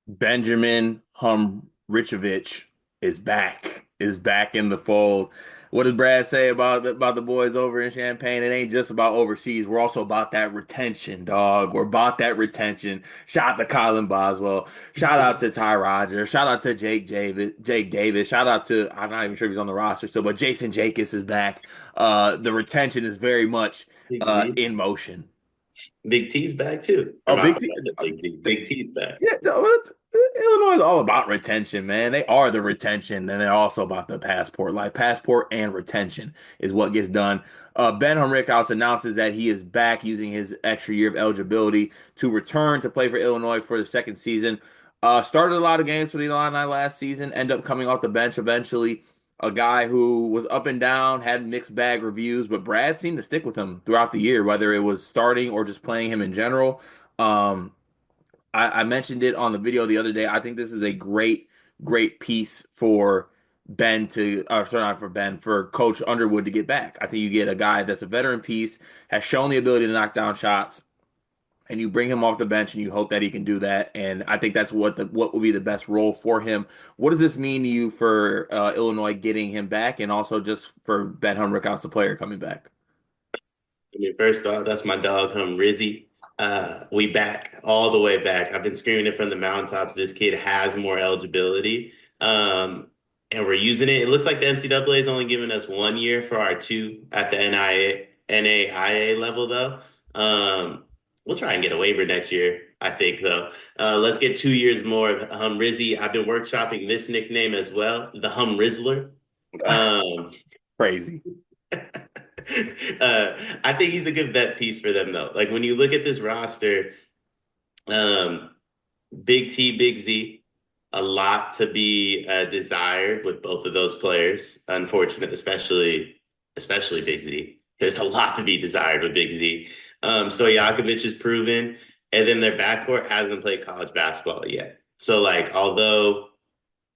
Benjamin Humrichous is back in the fold. What does Brad say about the boys over in Champagne? It ain't just about overseas. We're also about that retention, dog. We're about that retention. Shout out to Colin Boswell. Shout out to Ty Rogers. Shout out to Jake Davis. Shout out to I'm not even sure if he's on the roster still, but Jason Jacobs is back. The retention is very much Big Z. in motion. Big T's back too. Or Oh, I Big T. said Big Z. Big T's back. Yeah, no, Illinois is all about retention, man. They are the retention, and they're also about the passport. Like passport and retention is what gets done. Ben Humrichous announces that he is back using his extra year of eligibility to return to play for Illinois for the second season. Started a lot of games for the Illini last season, ended up coming off the bench eventually. A guy who was up and down, had mixed bag reviews, but Brad seemed to stick with him throughout the year, whether it was starting or just playing him in general. Um, I mentioned it on the video the other day. I think this is a great piece for Ben to, sorry, not for Ben, for Coach Underwood to get back. I think you get a guy that's a veteran piece, has shown the ability to knock down shots, and you bring him off the bench and you hope that he can do that. And I think that's what will be the best role for him. What does this mean to you for Illinois getting him back, and also just for Ben Humrichous, the player, coming back? I mean, first off, that's my dog, Rizzy. We back all the way back. I've been screaming it from the mountaintops. This kid has more eligibility, and we're using it. It looks like the NCAA is only giving us 1 year for our two at the NAIA level, though. We'll try and get a waiver next year, I think, though. Let's get 2 years more of Rizzy. I've been workshopping this nickname as well, the Rizzler. Um, Crazy. I think he's a good vet piece for them, though. Like when you look at this roster, um, Big T, Big Z, a lot to be desired with both of those players. Unfortunate, especially Big Z. There's a lot to be desired with Big Z. Stojakovic is proven, and then their backcourt hasn't played college basketball yet. So, like, although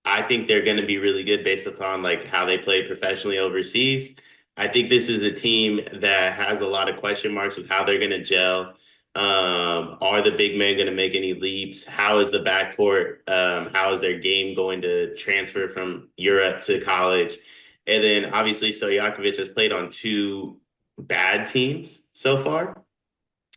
I think they're going to be really good based upon like how they play professionally overseas. I think this is a team that has a lot of question marks with how they're going to gel. Are the big men going to make any leaps? How is the backcourt? How is their game going to transfer from Europe to college? And then obviously Stojakovic has played on two bad teams so far.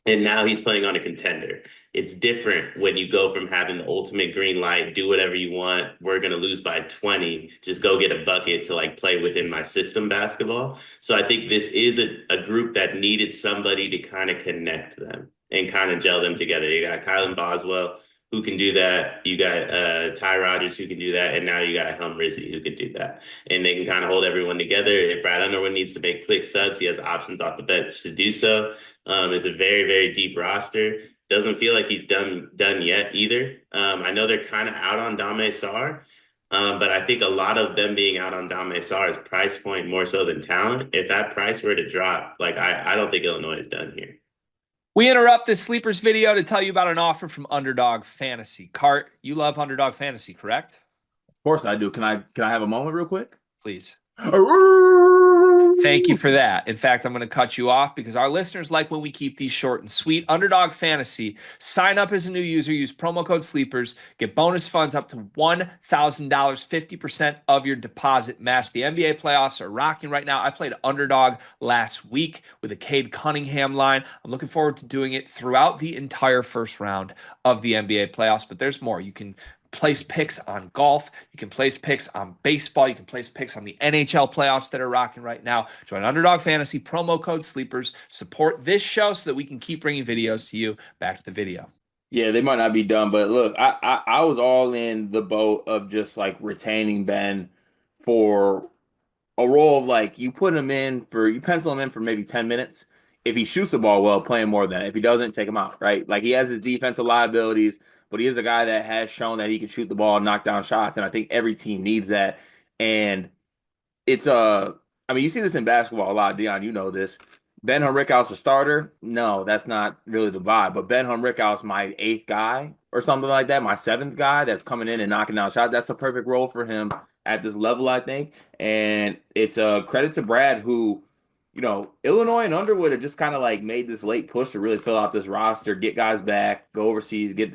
And now he's playing on a contender. It's different when you go from having the ultimate green light, do whatever you want. We're going to lose by 20. Just go get a bucket to like play within my system basketball. So I think this is a group that needed somebody to kind of connect them and kind of gel them together. You got Kylan Boswell who can do that. You got Ty Rogers who can do that. And now you got Helm Rizzi who can do that. And they can kind of hold everyone together. If Brad Underwood needs to make quick subs, he has options off the bench to do so. It's a very deep roster. Doesn't feel like he's done yet either. I know they're kind of out on Dame Sar, but I think a lot of them being out on Dame Sar is price point more so than talent. If that price were to drop, like I don't think Illinois is done here. We interrupt this sleepers video to tell you about an offer from Underdog Fantasy. Cart, you love Underdog Fantasy, correct? Of course I do. Can I have a moment real quick? Please. Thank you for that. In fact, I'm going to cut you off because our listeners like when we keep these short and sweet. Underdog Fantasy. Sign up as a new user. Use promo code SLEEPERS. Get bonus funds up to $1,000, 50% of your deposit match. The NBA playoffs are rocking right now. I played Underdog last week with a Cade Cunningham line. I'm looking forward to doing it throughout the entire first round of the NBA playoffs, but there's more. You can place picks on golf. You can place picks on baseball. You can place picks on the NHL playoffs that are rocking right now. Join Underdog Fantasy, promo code SLEEPERS. Support this show so that we can keep bringing videos to you. Back to the video. Yeah, they might not be done, but look, I was all in the boat of just like retaining Ben for a role of like you pencil him in for maybe 10 minutes. If he shoots the ball well, play him more than that. If he doesn't, take him out, right? Like he has his defensive liabilities, but he is a guy that has shown that he can shoot the ball and knock down shots, and I think every team needs that. And it's I mean, you see this in basketball a lot, Dion. You know this. Ben Henriquez a starter? No, that's not really the vibe. But Ben Henriquez, my eighth guy or something like that, my seventh guy that's coming in and knocking down shots. That's the perfect role for him at this level, I think. And it's a credit to Brad, who Illinois and Underwood have just kind of like made this late push to really fill out this roster, get guys back, go overseas, get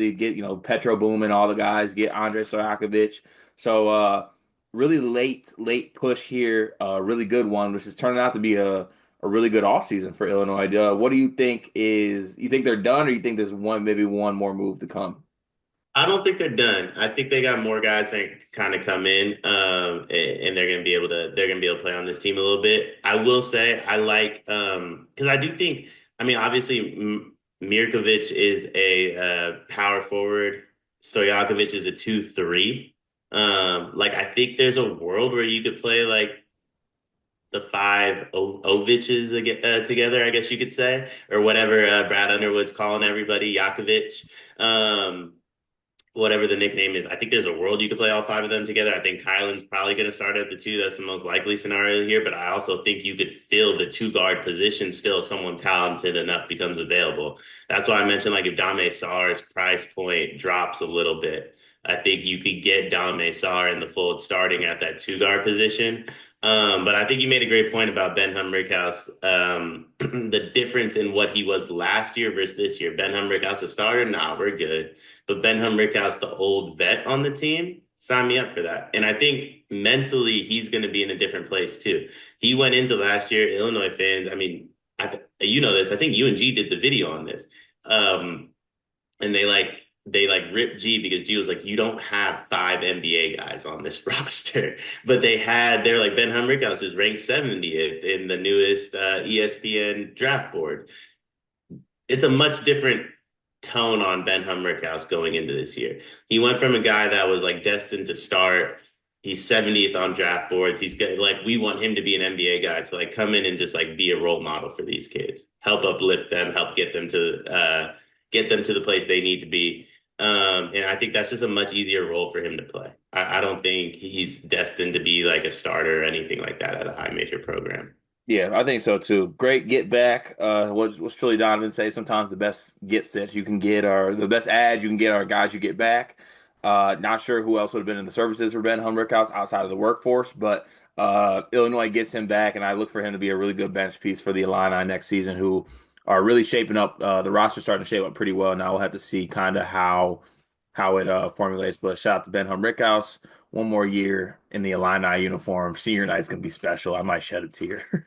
Petro Boom, all the guys, get Andre Stojakovic. So really late push here, really good one, which is turning out to be a really good offseason for Illinois. What do you think you think they're done, or you think there's maybe one more move to come? I don't think they're done. I think they got more guys that kind of come in, and they're gonna be able to play on this team a little bit. I will say I like because I do think I mean obviously Mirkovic is a power forward, Stojakovic is a 2-3. Like I think there's a world where you could play like the five Oviches together, I guess you could say, or whatever Brad Underwood's calling everybody, Yakovic. Um, Whatever the nickname is. I think there's a world you could play all five of them together. I think Kylan's probably going to start at the two. That's the most likely scenario here. But I also think you could fill the two guard position still if someone talented enough becomes available. That's why I mentioned like if Dame Sarr's price point drops a little bit, I think you could get Dame Sarr in the fold starting at that two guard position. But I think you made a great point about Ben Humrichous. The difference in what he was last year versus this year. Ben Humrichous a starter? Nah, we're good. But Ben Humrichous, the old vet on the team, sign me up for that. And I think mentally he's going to be in a different place too. He went into last year, Illinois fans. I mean, you know this. I think UNG did the video on this, and they ripped G because G was like, you don't have five NBA guys on this roster, but they're like Ben Humrichous is ranked 70th in the newest ESPN draft board. It's a much different tone on Ben Humrichous going into this year. He went from a guy that was like destined to start. He's 70th on draft boards. He's good. Like we want him to be an NBA guy to like come in and just like be a role model for these kids, help uplift them, help get them to the place they need to be. And I think that's just a much easier role for him to play. I don't think he's destined to be like a starter or anything like that at a high major program. Yeah, I think so too. Great get back. What's Trilly Donovan say? Sometimes the best get sets you can get are the best ads you can get are guys you get back. Not sure who else would have been in the services for Ben Humrichous outside of the workforce, but Illinois gets him back, and I look for him to be a really good bench piece for the Illini next season, who are really shaping up. The roster's starting to shape up pretty well. Now we'll have to see kind of how it formulates. But shout out to Ben Humrichous. One more year in the Illini uniform. Senior night's gonna be special. I might shed a tear.